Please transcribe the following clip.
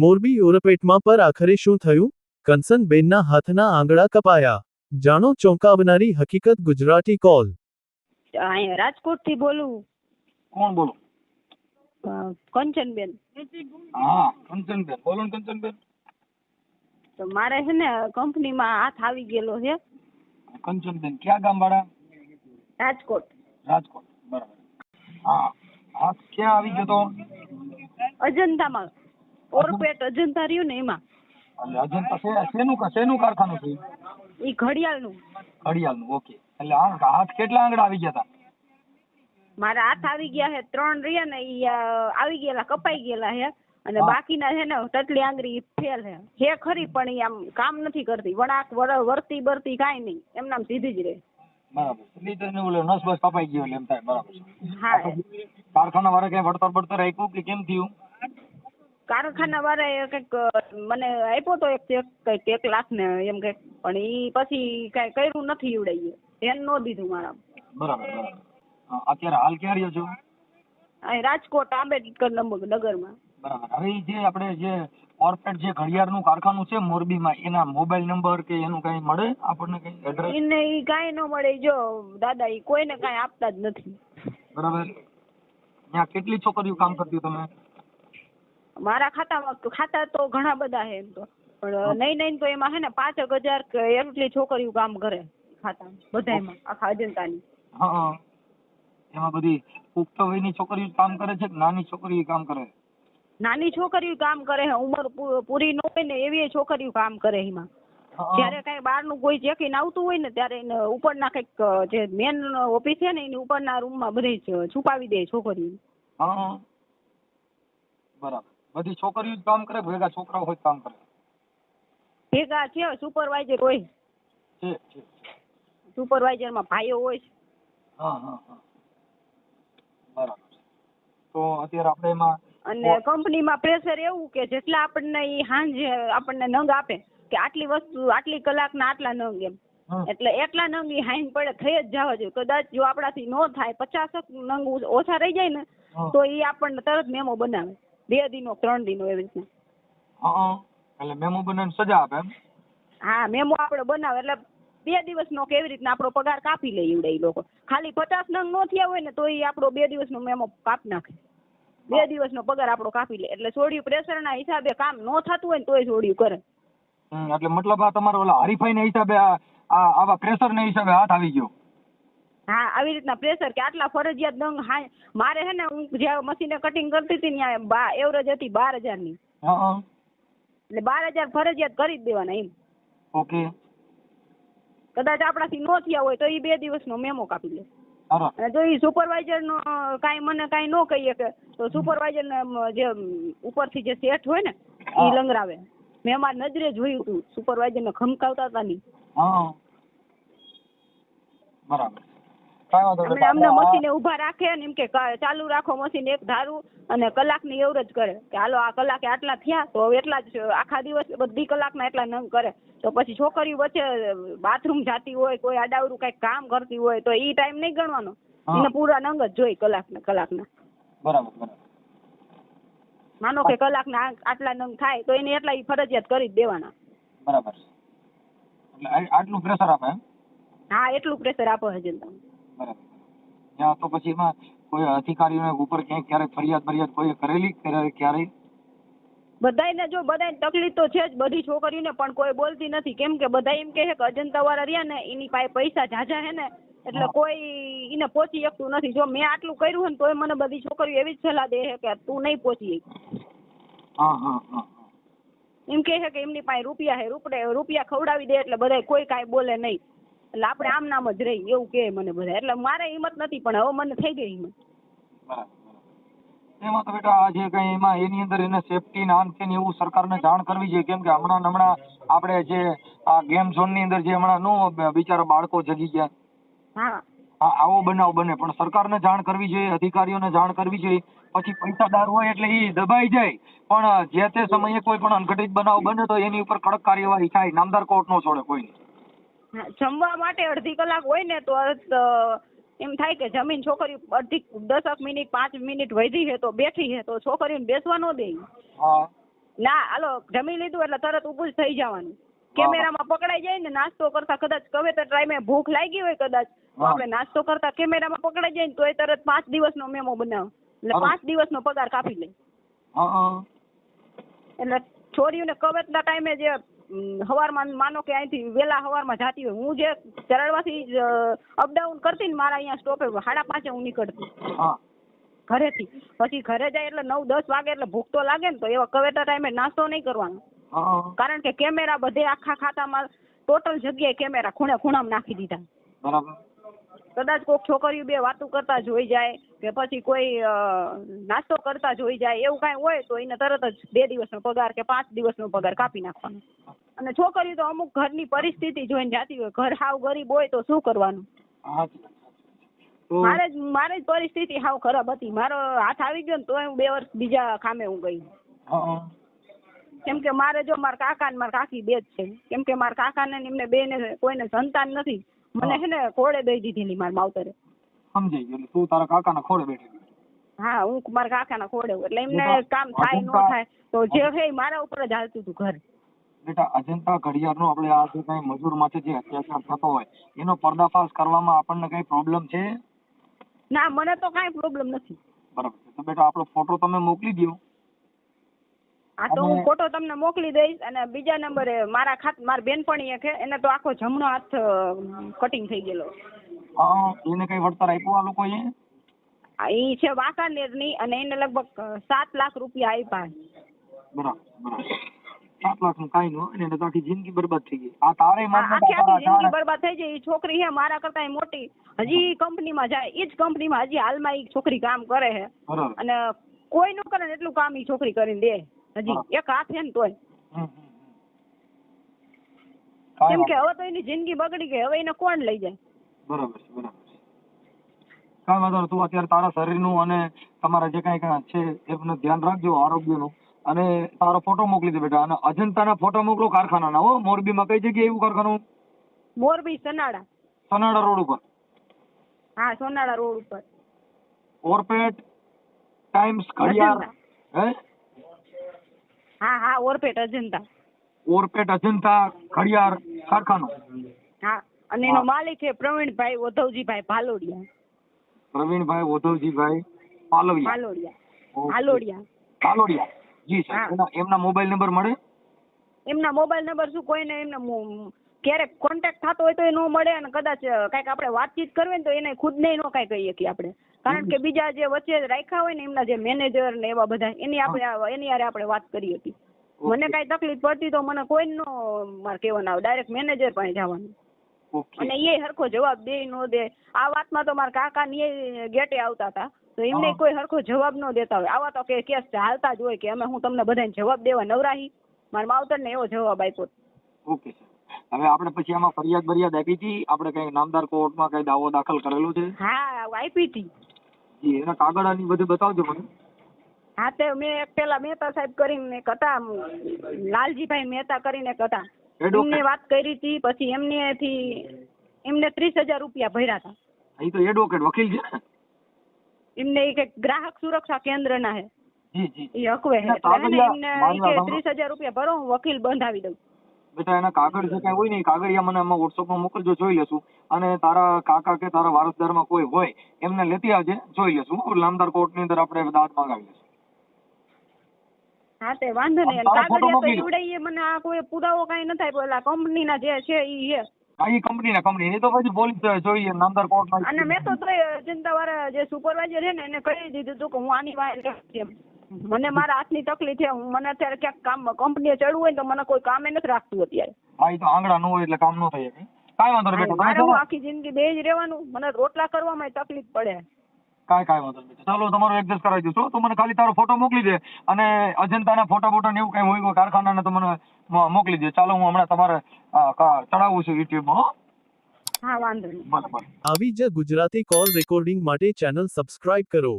મોરબી ઓરપેટમાં પર આખરે શું થયું? કંચનબેનના હાથના આંગળા કપાયા. જાણો ચોંકાવનારી હકીકત. ગુજરાતી કોલ. અહીંયા રાજકોટથી બોલું. કોણ બોલો? કંચનબેન. હા કંચનબેન બોલો ને કંચનબેન. તો મારે છે ને કંપનીમાં હાથ આવી ગયેલો છે. કંચનબેન ક્યાં ગામ વાળા? રાજકોટ. રાજકોટ, બરાબર. હા, હાથ ક્યાં આવી ગયો તો? અજંતામાં. ઓરપેટ અજંતા રહ્યું ને એમાં. એટલે અજંતા શેનું કારખાનું છે? ઈ ઘડિયાળનું. ઘડિયાળનું, ઓકે. એટલે હાથ કેટલા આંગળા આવી ગયા હતા? મારા હાથ આવી ગયા છે 3 રહ્યા ને ઈ આવી ગયેલા, કપાઈ ગયેલા છે. અને બાકીના છે ને ટટલી આંગળી ફેલ છે ખરી, પણ ઈ આમ કામ નથી કરતી. વળાક વર્તી બરતી કાંઈ નહીં, એમનામ સીધી જ રહે. બરાબર. એટલે તેને ઓલો નસ બસ કપાઈ ગયો એટલે એમ થાય. બરાબર. હા. કારખાના વાળા કઈ વળતર આપ્યું કે કેમ થયું? કારખાના વાળાએ કંઈક મને આપ્યો તો કંઈક 1 લાખ ને એમ કંઈક, પણ ઈ પછી કઈ કર્યું નથી. ઉડાઈએ ધ્યાન ન દીધું મારા. બરાબર. અત્યારે હાલ ક્યાં રહ્યો છો? અહીં રાજકોટ આંબેડકર નગરમાં. બરાબર. હવે જે આપણે જે ઓરપેટ જે ઘડિયાળનું કારખાનું છે મોરબીમાં, એના મોબાઈલ નંબર કે એનું કઈ મળે આપણને, કઈ એડ્રેસ? એને ઈ કાંઈ ન મળે. જો દાદા ઈ કોઈને કાંઈ આપતા જ નથી. બરાબર. ત્યાં કેટલી છોકરીઓ કામ કરતી તમે? મારા ખાતા તો ઘણા બધા છે એમ તો, પણ નહીં તો એમાં છે ને 5,000 એટલી છોકરીઓ કામ કરે ખાતા બધામાં, આખા અજંતાની. હા. એમાં બધી પુખ્ત વયની છોકરીઓ કામ કરે છે કે નાની છોકરીઓ કામ કરે? નાની છોકરીઓ કામ કરે છે. ઉંમર પૂરી ન હોય ને એવી છોકરીઓ કામ કરે એમાં. જયારે કઈ બહારનું કોઈ ચેકિંગ આવતું હોય ને ત્યારે એને ઉપરના કઈક જે મેન ઓફિસ છે ને એની ઉપરના રૂમમાં બધી છુપાવી દે છોકરીઓ. હા. બરાબર. બધી છોકરીઓ કામ કરે, ભેગા છોકરાઓ હોય કામ કરે? ભેગા છે, સુપરવાઇઝર હોય. છે. સુપરવાઇઝર માં ભાઈઓ હોય. હા. બરાબર. તો અત્યારે આપણે એમાં અને કંપનીમાં પ્રેશર એવું કે જેટલા આપણને ઈ સાંજે આપણને નંગ આપે કે આટલી વસ્તુ આટલી કલાકના આટલા નંગ એમ, એટલે એટલા નંગ ઈ હાઈન પડે થઈ જ જવા જોઈએ. કદાચ જો આપણાથી નો થાય 50 નંગ ઓછા રહી જાય ને તો ઈ આપણને તરત મેમો બનાવે. 2 દિનો 3 દિનો એવી રીતના. એટલે મેમો બનાવીને સજા આપે એમ? હા, મેમો આપણે બનાવે એટલે 2 દિવસનો કેવી રીતના આપણો પગાર કાપી લે ઈવડે ઈ લોકો. ખાલી 50 નંગ નો થયા હોય ને તો ઈ આપણો 2 દિવસનો મેમો કાપી નાખે. 2 દિવસનો પગાર આપણો કાપી લે. એટલે છોડ્યું પ્રેશરના હિસાબે કામ નો થતું હોય ને તોય છોડ્યું કરે. એટલે મતલબ આ તમારો ઓલા હરીફાઈના હિસાબે આવા પ્રેશરના હિસાબે હાથ આવી ગયો? હા, આવી રીતના પ્રેશર કે આટલા ફરજિયાત દંગ. હા, મારે છે ને હું જ્યાં મશીને કટિંગ કરતી હતી ત્યાં એવરેજ હતી 12,000 ની. એટલે 12,000 ફરજિયાત કરી જ દેવાના એમ. ઓકે. કદાચ આપણાથી નો થયા હોય તો ઈ 2 દિવસનો મેમો કાપી લે. અને જો ઈ સુપરવાઇઝર નો મને કાંઈ નો કહીએ કે તો સુપરવાઇઝર ને જે ઉપરથી જે સેઠ હોય ને ઈ લંગરાવે. મેં મારી નજરે જોયું તું સુપરવાઇઝર ને ખમકાવતા હતા ની. બરાબર. અમને મશીને ઉભા રાખે ને એમ કે ચાલુ રાખો મશીન એક ધારું, અને કલાકની એવરેજ કરે કે હાલો આ કલાકે આટલા થયા તો એટલા જ આખા દિવસ બધી કલાકના એટલા નંગ કરે. તો પછી છોકરીઓ વચ્ચે બાથરૂમ જાતી હોય, કોઈ આડાવડું કઈક કામ કરતી હોય તો ઈ ટાઈમ નહીં ગણવાનો, એને પૂરા નંગ જ જોઈ કલાકના. બરાબર. માનો કે કલાકના આટલા નંગ થાય તો એને એટલા ફરજિયાત કરી જ દેવાના. બરાબર. એટલે આટલું પ્રેશર આપે એમ? હા, એટલું પ્રેશર આપો અજંતા. બરાબર. ત્યાં તો પછી એમાં કોઈ અધિકારીઓને ઉપર ક્યારેક ફરિયાદ કોઈ કરેલી ક્યારેય? બધાને તકલીફ તો છે જ, બધી છોકરીઓને, પણ કોઈ બોલતી નથી. કેમ કે બધા એમ કે છે કે અજંતા વાળા રહ્યા ને એની પાસે પૈસા ઝાઝા છે ને એટલે કોઈ એને પહોંચી શકતું નથી. જો મેં આટલું કર્યું હોય ને તોય મને બધી છોકરીઓ એવી જ સલાહ દે છે કે તું નહીં પહોંચી. એમ કે છે કે એમની પાસે રૂપિયા છે, રૂપિયા ખવડાવી દે એટલે બધા કોઈ કાંઈ બોલે નહીં, એટલે આપણે આમ નામ જ રહી એવું કે મને બધા. એટલે મારે હિંમત નથી, પણ હવે મને થઈ ગઈ હિંમત. એમાં તો બેટા આ જે કઈ એમાં એની અંદર એને સેફટી નામ છે ને એવું સરકારને જાણ કરવી જોઈએ. કેમ કે હમણાં આપણે જે આ ગેમ ઝોન ની અંદર જે હમણાં નો બિચારા બાળકો જગી ગયા, આવો બનાવ બને પણ સરકારને જાણ કરવી જોઈએ, અધિકારીઓને જાણ કરવી જોઈએ. પછી પૈસાદાર હોય એટલે એ દબાઈ જાય, પણ જે તે સમયે કોઈ પણ અનઘટિત બનાવ બને તો એની ઉપર કડક કાર્યવાહી થાય. નામદાર કોર્ટ નો છોડે કોઈ. જમવા માટે અડધી કલાક હોય ને તો એમ થાય કે જમીન છોકરી અડધી 10 મિનિટ 5 મિનિટ વધી છે તો બેઠી છે તો છોકરીઓને બેસવા ન દે. ના હાલો જમી લીધું એટલે તરત ઊભું જ થઈ જવાનું. કેમેરામાં પકડાઈ જાય ને નાસ્તો કરતા કદાચ કવેતર ટાઈમે ભૂખ લાગી હોય કદાચ તો આપણે નાસ્તો કરતા કેમેરામાં પકડાઈ જાય ને તોય તરત 5 દિવસનો મેમો બનાવો એટલે 5 દિવસનો પગાર કાપી લે. એટલે છોરીઓને કવેતના ટાઈમે જે હવારમાં માનો કે અહીંથી વેલા હવારમાં જાતી હોય, હું જે ચરણવાથી અપડાઉન કરતી ને મારા અહીંયા સ્ટોપે 5:30 હું નીકળતી ઘરેથી. પછી ઘરે જાય એટલે 9-10 વાગે એટલે ભૂખ તો લાગે ને, તો એવા કવેટા ટાઈમે નાસ્તો નહીં કરવાનો. કારણ કે કેમેરા બધે આખા ખાતામાં ટોટલ જગ્યાએ કેમેરા ખૂણે ખૂણામાં નાખી દીધા. બરાબર. કદાચ કોઈક છોકરીઓ બે વાતો કરતા જોઈ જાય કે પછી કોઈ નાસ્તો કરતા જોઈ જાય એવું કાંઈ હોય તો એને તરત જ 2 દિવસનો પગાર કે 5 દિવસનો પગાર કાપી નાખવાનો. અને છોકરીઓ તો અમુક ઘરની પરિસ્થિતિ જોઈને જાતી હોય, ઘર હાવ ગરીબ હોય તો શું કરવાનું. મારે જ પરિસ્થિતિ હાવ ખરાબ હતી. મારો હાથ આવી ગયો ને તોય હું 2 વર્ષ બીજા ખામે હું ગઈ. કેમ કે મારે જો મારા કાકા ને મારા કાકી બે જ છે. કેમ કે મારા કાકા ને એમને બે ને કોઈને સંતાન નથી. મને છે ને ખોડે દઈ દીધેલી મારા માવતરે. સમજાઈ ગયું. તું તારા કાકાના ખોડે બેઠી? હા, હું મારા કાકાના ખોડે. એટલે એમને કામ થાય ન થાય તો જે છે મારા ઉપર જ હાલતું હતું ઘર. બેટા, અજંતા ઘડિયાળનો આપણે આ જે કઈ મજૂર માટે જે અત્યાચાર થતો હોય એનો પર્દાફાશ કરવામાં આપણને કઈ પ્રોબ્લેમ છે? ના, મને તો કાંઈ પ્રોબ્લેમ નથી. બરાબર. તો બેટા આપણો ફોટો તમે મોકલી દો. હા, તો હું ફોટો તમને મોકલી દઈશ. અને બીજા નંબરે મારી બેનપણી છે એને તો આખો જમણો હાથ કટિંગ થઈ ગયેલો. એને કઈ વળતર આપ્યું આ લોકોએ? એ છે વાંકાનેરની અને એને લગભગ 7 લાખ રૂપિયા આપ્યા. બરાબર બરાબર. 7 લાખ નું કાઈ નો, એને તો આખી જિંદગી બરબાદ થઈ ગઈ. આ તારે આખી જિંદગી બરબાદ થઈ ગઈ. એ છોકરી છે મારા કરતા મોટી, હજી કંપનીમાં જાય. એ જ કંપનીમાં હજી હાલમાં એ છોકરી કામ કરે છે. અને કોઈ નું કરે ને એટલું કામ એ છોકરી કરીને દે. હજી એક હાથ છે ને તોય. કેમ કે હવે તો એની જિંદગી બગડી ગઈ. હવે એને કોણ લઈ જાય? બરાબર બરાબર. કાંઈ વાંધો નહીં. તું અત્યારે તારા શરીરનું અને તમારા જે કઈ છે એનું ધ્યાન રાખજો, આરોગ્યનું. અને તારો ફોટો મોકલી દે બેટા. અને અજંતાના ફોટો મોકલો કારખાનાના. હો, મોરબીમાં કઈ જગ્યાએ એવું કારખાનું? મોરબી સનાડા. સનાડા રોડ ઉપર? હા, સોનાડા રોડ ઉપર. ઓરપેટ ટાઈમ્સ ઘડિયાળ? હે? હા, ઓરપેટ અજંતા. ઓરપેટ અજંતા ઘડિયાળ કારખાનું. હા, અને એનો માલિક છે પ્રવીણભાઈ ઓધવજીભાઈ ભાલોડિયા. પ્રવીણભાઈ ઓધવજીભાઈ ભાલોડિયા. જી સર. એમના મોબાઈલ નંબર મળે? એમના મોબાઈલ નંબર શું કોઈને એમને ક્યારેક કોન્ટેક્ટ થતો હોય તો એ ન મળે. અને કદાચ કઈક આપણે વાતચીત કરવી ને તો એને ખુદ ને ન કઈ કહીએ કે આપણે. કારણ કે બીજા જે વચ્ચે રાખ્યા હોય ને એમના જે મેનેજર ને એવા બધા એની હારે આપણે વાત કરી હતી. મને કઈ તકલીફ પડતી તો મને કોઈ નો મારે કહેવાનું આવે, ડાયરેક્ટ મેનેજર પાસે જવાનું. અને એ હરખો જવાબ દે ન દે. આ વાતમાં તો મારા કાકા ની ગેટે આવતા હતા તો એમને કોઈ હરખો જવાબ ન દેતા હોય. આવા તો કેસ હાલતા જ હોય કે અમે હું તમને બધાને જવાબ દેવા નવરાહી. મારા માવતર ને એવો જવાબ આપ્યો. Okay sir. હવે આપણે પછી આમાં ફરિયાદ આપી હતી? આપણે કઈ નામદાર કોર્ટમાં કઈ દાવો દાખલ કરેલો છે? હા, આપી હતી. જી, એના કાગળાની બધું બતાવજો મને. હા, તે મેં પેલા મહેતા સાહેબ કરીને એક હતા, લાલજીભાઈ મહેતા કરીને એક હતા, એમને વાત કરી હતી. પછી એમને 30,000 રૂપિયા ભર્યા હતા. એ તો એડવોકેટ વકીલ છે. એમને એક ગ્રાહક સુરક્ષા કેન્દ્રના છે. જી જી. એ હકવે છે. એટલે એમને 30,000 રૂપિયા ભરો, હું વકીલ બંધાવી દઉં. બેટા, એના કાગળ જે કઈ હોય ને એ કાગળિયા મને આમાં વોટ્સઅપમાં મોકલજો, જોઈ લેશું. અને તારા કાકા કે તારા વારસદારમાં કોઈ હોય એમને લેતી આવજે, જોઈ લેશું. નામદાર કોર્ટની અંદર આપણે દાદ માંગાવી લેશું. હા, તે વાંધો નહીં. કાગળિયા તો એવડાઈએ મને આ કોઈ પુરાવો કઈ ન થાય. પેલા કંપનીના જે છે ઈ છે. આ કંપની એ તો પછી પોલીસ જોઈએ નામદાર કોર્ટમાં. અને મેં તો જનતા વાળા જે સુપરવાઇઝર છે ને એને કહી દીધું હતું કે હું આની વાય મને મારા હાથની તકલીફ છે. મને અત્યારે ક્યાંક કામ કંપનીએ ચડવું હોય તો મને કોઈ કામે નથી રાખતું અત્યારે. હા, એ તો આંગળા ન હોય એટલે કામ ન થાય. કાંઈ વાંધો નહીં. મારે હું આખી જિંદગી બે જ રહેવાનું. મને રોટલા કરવામાં તકલીફ પડે. કાંઈ વાંધો નહીં. ચાલો, તમારું એડજસ્ટ કરાવી દઉં. તો મને ખાલી તારો ફોટો મોકલી દે. અને અજંતાના ફોટા ને એવું કઈ હોય કારખાનાના તો મને મોકલી દે. ચાલો, હું હમણાં તમારે ચડાવું છું યુટ્યુબમાં. હા, વાંધો નહીં. બરાબર. આવી જ ગુજરાતી કોલ રેકોર્ડિંગ માટે ચેનલ સબસ્ક્રાઇબ કરો.